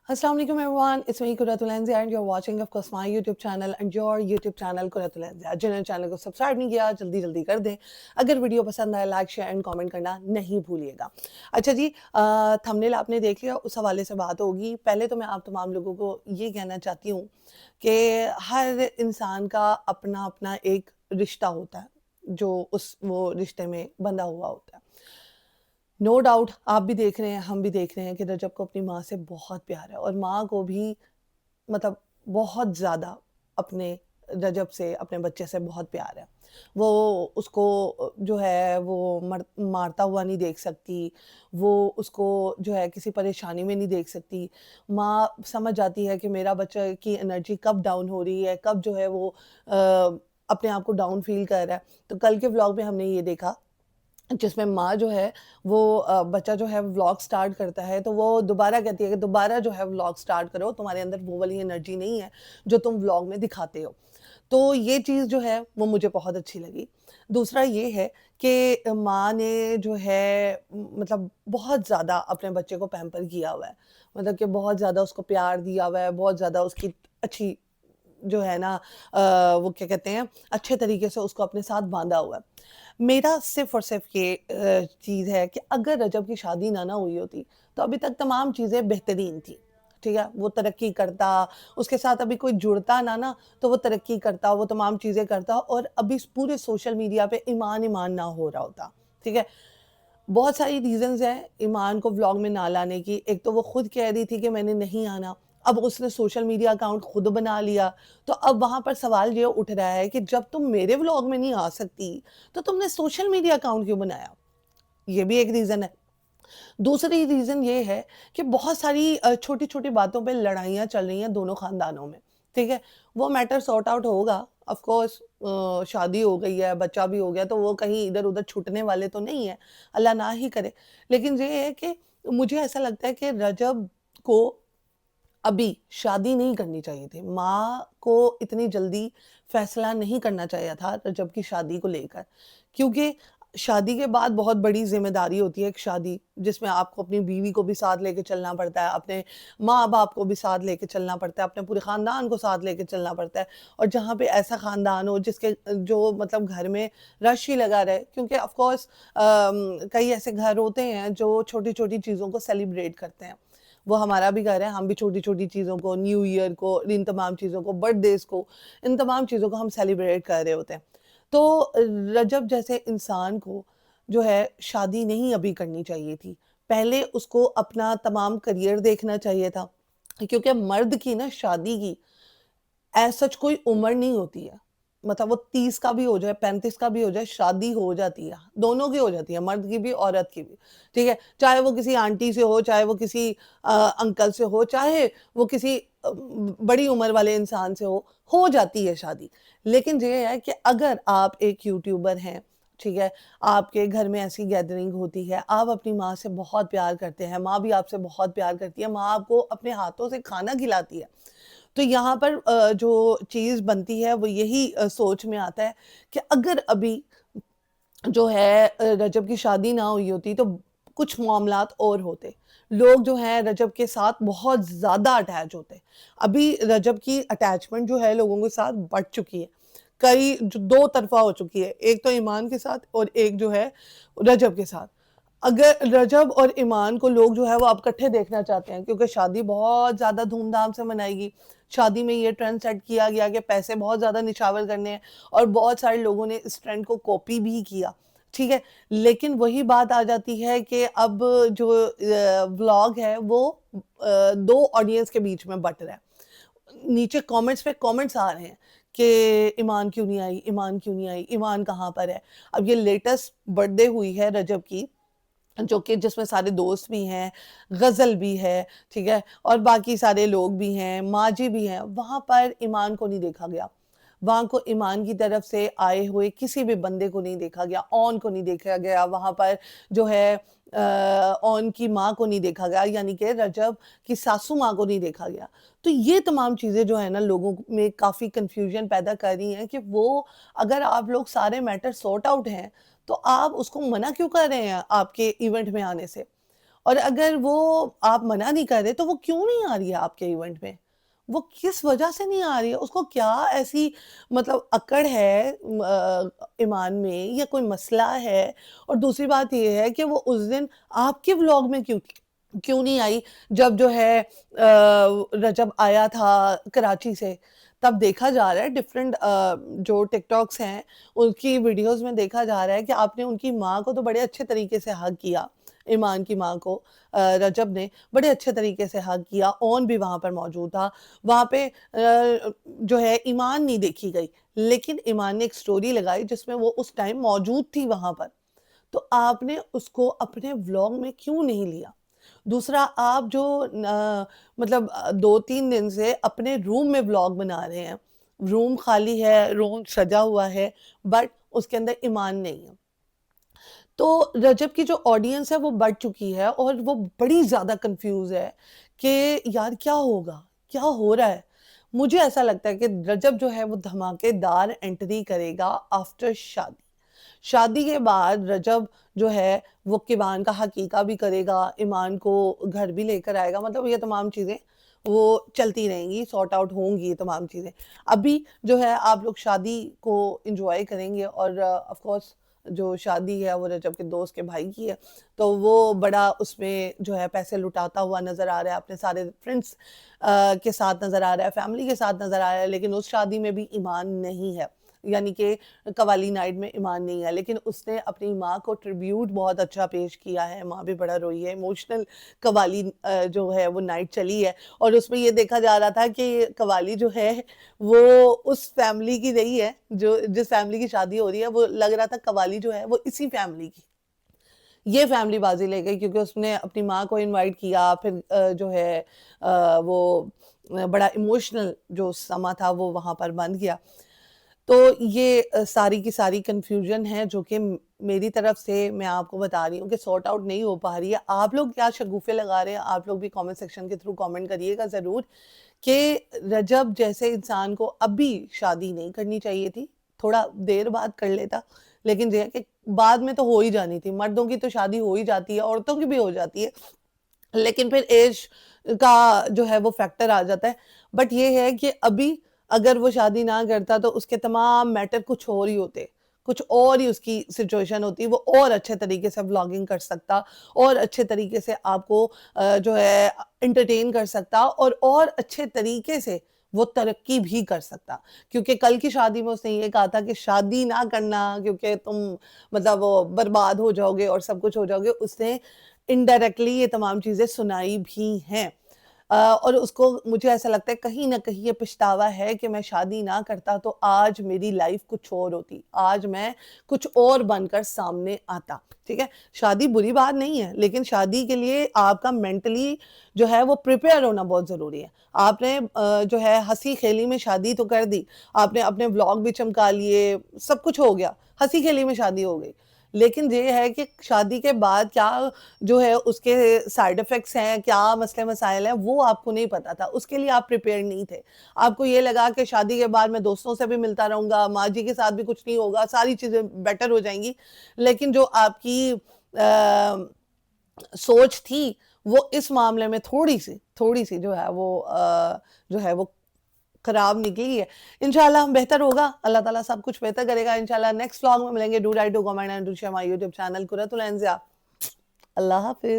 Assalamu alaikum everyone, it's me Qurratul Anzia and you're watching of course my YouTube channel and your YouTube channel Qurratul Anzia। जिन्होंने channel को subscribe नहीं किया जल्दी जल्दी कर दें। अगर वीडियो पसंद आए लाइक शेयर एंड कमेंट करना नहीं भूलिएगा। अच्छा जी, थंबनेल आपने देख लिया, उस हवाले से बात होगी। पहले तो मैं आप तमाम लोगों को ये कहना चाहती हूँ कि हर इंसान का अपना अपना एक रिश्ता होता है जो उस वो रिश्ते में बंधा हुआ होता है। नो डाउट आप भी देख रहे हैं, हम भी देख रहे हैं कि रजब को अपनी माँ से बहुत प्यार है और माँ को भी मतलब बहुत ज़्यादा अपने रजब से, अपने बच्चे से बहुत प्यार है। वो उसको जो है वो मारता हुआ नहीं देख सकती, वो उसको जो है किसी परेशानी में नहीं देख सकती। माँ समझ जाती है कि मेरा बच्चा की एनर्जी कब डाउन हो रही है, कब जो है वो अपने आप को डाउन फ़ील कर रहा है। तो कल के व्लॉग में हमने ये देखा जिसमें माँ जो है वो बच्चा जो है व्लॉग स्टार्ट करता है तो वो दोबारा कहती है कि दोबारा जो है व्लॉग स्टार्ट करो, तुम्हारे अंदर वो वाली एनर्जी नहीं है जो तुम व्लॉग में दिखाते हो। तो ये चीज़ जो है वो मुझे बहुत अच्छी लगी। दूसरा ये है कि माँ ने जो है मतलब बहुत ज़्यादा अपने बच्चे को पैम्पर किया हुआ है। मतलब कि बहुत ज़्यादा उसको प्यार दिया हुआ है, बहुत ज़्यादा उसकी अच्छी जो है ना वो क्या कहते हैं, अच्छे तरीके से उसको अपने साथ बाँधा हुआ है। मेरा सिर्फ़ और सिर्फ़ ये चीज़ है कि अगर रजब की शादी ना हुई होती, तो अभी तक तमाम चीज़ें बेहतरीन थी, ठीक है? वो तरक्की करता, उसके साथ अभी कोई जुड़ता ना, तो वो तरक्की करता, वो तमाम चीज़ें करता और अभी इस पूरे सोशल मीडिया पे ईमान-ईमान ना हो रहा होता, ठीक है? बहुत सारी रीज़न्स हैं ईमान को व्लॉग में ना लाने की। एक तो वो खुद कह रही थी कि मैंने नहीं आना, अब उसने सोशल मीडिया अकाउंट खुद बना लिया, तो अब वहाँ पर सवाल ये उठ रहा है कि जब तुम मेरे व्लॉग में नहीं आ सकती, तो तुमने सोशल मीडिया अकाउंट क्यों बनाया? ये भी एक रीज़न है। दूसरी रीज़न ये है कि बहुत सारी छोटी-छोटी बातों पे लड़ाइयाँ चल रही हैं दोनों ख़ानदानों में, ठीक है? वो मैटर सॉर्ट आउट होगा, ऑफ़ कोर्स शादी हो गई है, बच्चा भी हो गया, तो वो कहीं इधर-उधर छूटने वाले तो नहीं हैं, अल्लाह ना ही करे। लेकिन ये है कि मुझे ऐसा लगता है कि रजब को अभी शादी नहीं करनी चाहिए थी। माँ को इतनी जल्दी फ़ैसला नहीं करना चाहिए था रजब की शादी को लेकर। क्योंकि शादी के बाद बहुत बड़ी ज़िम्मेदारी होती है एक शादी, जिसमें आपको अपनी बीवी को भी साथ लेके चलना पड़ता है, अपने माँ-बाप को भी साथ लेके चलना पड़ता है, अपने पूरे ख़ानदान को साथ लेके चलना पड़ता है। और जहाँ पे ऐसा ख़ानदान हो जिसके जो मतलब घर में रश ही लगा रहे क्योंकि ऑफ़ कोर्स कई ऐसे घर होते हैं जो छोटी-छोटी चीज़ों को सेलिब्रेट करते हैं। वो हमारा भी घर है, हम भी छोटी-छोटी चीज़ों को, न्यू ईयर को, इन तमाम चीज़ों को, बर्थडेज़ को, इन तमाम चीज़ों को हम सेलिब्रेट कर रहे होते हैं। तो रजब जैसे इंसान को जो है शादी नहीं अभी करनी चाहिए थी। पहले उसको अपना तमाम करियर देखना चाहिए था, क्योंकि मर्द की ना शादी की एज़ सच कोई उम्र नहीं होती है। मतलब वो 30 का भी हो जाए, 35 का भी हो जाए, शादी हो जाती है। दोनों की हो जाती है, मर्द की भी, औरत की भी, ठीक है? चाहे वो किसी आंटी से हो, चाहे वो किसी अंकल से हो, चाहे वो किसी बड़ी उम्र वाले इंसान से हो जाती है शादी। लेकिन ये है कि अगर आप एक यूट्यूबर हैं, ठीक है? आपके घर में ऐसी गैदरिंग होती है, आप अपनी माँ से बहुत प्यार करते हैं, माँ भी आपसे बहुत प्यार करती है, माँ आपको अपने हाथों से खाना खिलाती है। तो यहाँ पर जो चीज़ बनती है वो यही सोच में आता है कि अगर अभी जो है रजब की शादी ना हुई होती तो कुछ मामलात और होते। लोग जो हैं रजब के साथ बहुत ज़्यादा अटैच होते। अभी रजब की अटैचमेंट जो है लोगों के साथ बढ़ चुकी है। कई जो दो तरफ़ा हो चुकी है। एक तो ईमान के साथ और एक जो है रजब के साथ। अगर रजब और ईमान को लोग जो है वो अब इकट्ठे देखना चाहते हैं क्योंकि शादी बहुत ज़्यादा धूम-धाम से मनाएगी। शादी में ये ट्रेंड सेट किया गया कि पैसे बहुत ज़्यादा निछावर करने हैं और बहुत सारे लोगों ने इस ट्रेंड को कॉपी भी किया, ठीक है? लेकिन वही बात आ जाती है कि अब जो व्लॉग है वो 2 ऑडियंस के बीच में बँट रहा है। नीचे कमेंट्स पे कमेंट्स आ रहे हैं कि ईमान क्यों नहीं आई, ईमान क्यों नहीं आई, ईमान कहाँ पर है? अब ये लेटेस्ट बर्थडे हुई है रजब की जो कि जिसमें सारे दोस्त भी हैं, ग़ज़ल भी है, ठीक है? और बाकी सारे लोग भी हैं, माजी भी हैं, वहाँ पर ईमान को नहीं देखा गया। वहाँ को ईमान की तरफ से आए हुए किसी भी बंदे को नहीं देखा गया, ऑन को नहीं देखा गया, वहाँ पर जो है ऑन की माँ को नहीं देखा गया, यानी कि रजब की सासू माँ को नहीं देखा गया। तो ये तमाम चीज़ें जो है ना लोगों में काफ़ी कन्फ्यूज़न पैदा कर रही हैं कि वो अगर आप लोग सारे मैटर सॉर्ट आउट हैं तो आप उसको मना क्यों कर रहे हैं आपके इवेंट में आने से? और अगर वो आप मना नहीं कर रहे तो वो क्यों नहीं आ रही है आपके इवेंट में? वो किस वजह से नहीं आ रही है? उसको क्या ऐसी मतलब अकड़ है ईमान में या कोई मसला है? और दूसरी बात ये है कि वो उस दिन आपके व्लॉग में क्यों क्यों नहीं आई? जब जो है रजब आया था कराची से, तब देखा जा रहा है डिफरेंट जो टिकटॉक्स हैं, उनकी वीडियोज़ में देखा जा रहा है कि आपने उनकी माँ को तो बड़े अच्छे तरीके से हग किया, ईमान की माँ को रजब ने बड़े अच्छे तरीके से हग किया, ओन भी वहाँ पर मौजूद था। वहाँ पे जो है ईमान नहीं देखी गई, लेकिन ईमान ने एक स्टोरी लगाई जिसमें वो उस टाइम मौजूद थी वहाँ पर। तो आपने उसको अपने व्लॉग में क्यों नहीं लिया? दूसरा आप जो मतलब 2-3 दिन से अपने रूम में व्लॉग बना रहे हैं। रूम खाली है, रूम सजा हुआ है, बट उसके अंदर ईमान नहीं है। तो रजब की जो ऑडियंस है वो बढ़ चुकी है और वो बड़ी ज़्यादा कन्फ्यूज़ है कि यार क्या होगा? क्या हो रहा है? मुझे ऐसा लगता है कि रजब जो है वो धमाकेदार एंट्री करेगा आफ्टर शादी। शादी के बाद रजब जो है वो किवान का हकीका भी करेगा, ईमान को घर भी लेकर आएगा, मतलब ये तमाम चीज़ें वो चलती रहेंगी, सॉर्ट आउट होंगी ये तमाम चीज़ें। अभी जो है आप लोग शादी को एन्जॉय करेंगे और ऑफ़ कोर्स जो शादी है वो रजब के दोस्त के भाई की है, तो वो बड़ा उसमें जो है पैसे लुटाता हुआ नज़र आ रहा है, अपने सारे फ्रेंड्स के साथ नज़र आ रहा है, फैमिली के साथ नज़र आ रहा है, लेकिन उस शादी में भी ईमान नहीं है। यानी कि कव्वाली नाइट में ईमान नहीं है, लेकिन उसने अपनी माँ को ट्रिब्यूट बहुत अच्छा पेश किया है, माँ भी बड़ा रोई है, इमोशनल कव्वाली जो है वो नाइट चली है और उसमें ये देखा जा रहा था कि कव्वाली जो है वो उस फैमिली की नहीं है, जो जिस फैमिली की शादी हो रही है, वो लग रहा था कव्वाली जो है वो इसी फैमिली की। ये फैमिली बाजी ले गई क्योंकि उसने अपनी माँ को इनवाइट किया, फिर जो है वो बड़ा इमोशनल जो समा था वो वहाँ पर बन गया। तो ये सारी की सारी कन्फ्यूज़न है जो कि मेरी तरफ से मैं आपको बता रही हूँ कि सॉर्ट आउट नहीं हो पा रही है। आप लोग क्या शगुफ़े लगा रहे हैं? आप लोग भी कमेंट सेक्शन के थ्रू कमेंट करिएगा ज़रूर कि रजब जैसे इंसान को अभी शादी नहीं करनी चाहिए थी, थोड़ा देर बाद कर लेता। लेकिन ये है कि बाद में तो हो ही जानी थी, मर्दों की तो शादी हो ही जाती है, औरतों की भी हो जाती है। लेकिन फिर ऐज का जो है वो फैक्टर आ जाता है। बट ये है कि अभी अगर वो शादी ना करता तो उसके तमाम मैटर कुछ और ही होते। कुछ और ही उसकी सिचुएशन होती, वो और अच्छे तरीके से व्लॉगिंग कर सकता और अच्छे तरीके से आपको जो है एंटरटेन कर सकता और अच्छे तरीके से वो तरक्की भी कर सकता। क्योंकि कल की शादी में उसने ये कहा था कि शादी ना करना क्योंकि तुम मतलब वो बर्बाद हो जाओगे और सब कुछ हो जाओगे। उसने इनडायरेक्टली ये तमाम चीज़ें सुनाई भी हैं। और उसको मुझे ऐसा लगता है कहीं न कहीं ये पछतावा है कि मैं शादी ना करता तो आज मेरी लाइफ़ कुछ और होती। आज मैं कुछ और बनकर सामने आता, ठीक है? शादी बुरी बात नहीं है, लेकिन शादी के लिए आपका मेंटली जो है वो प्रिपेयर होना बहुत ज़रूरी है। आपने जो है हँसी-खेली में शादी तो कर दी, आपने अपने व्लॉग भी चमका लिए, सब कुछ हो गया, हँसी-खेली में शादी हो गई। लेकिन ये है कि शादी के बाद क्या जो है उसके साइड इफ़ेक्ट्स हैं, क्या मसले-मसाइल हैं, वो आपको नहीं पता था, उसके लिए आप प्रिपेयर्ड नहीं थे। आपको ये लगा कि शादी के बाद मैं दोस्तों से भी मिलता रहूँगा, माँ जी के साथ भी कुछ नहीं होगा, सारी चीज़ें बेटर हो जाएँगी। लेकिन जो आपकी सोच थी, वो इस मामले में थोड़ी-सी जो है वो जो है वो खराब निकली है। इंशाल्लाह बेहतर होगा, अल्लाह ताला सब कुछ बेहतर करेगा इंशाल्लाह। नेक्स्ट व्लॉग में मिलेंगे। Do like, do comment and do share my YouTube channel Qurratul Anziya. अल्लाह हाफ़िज़।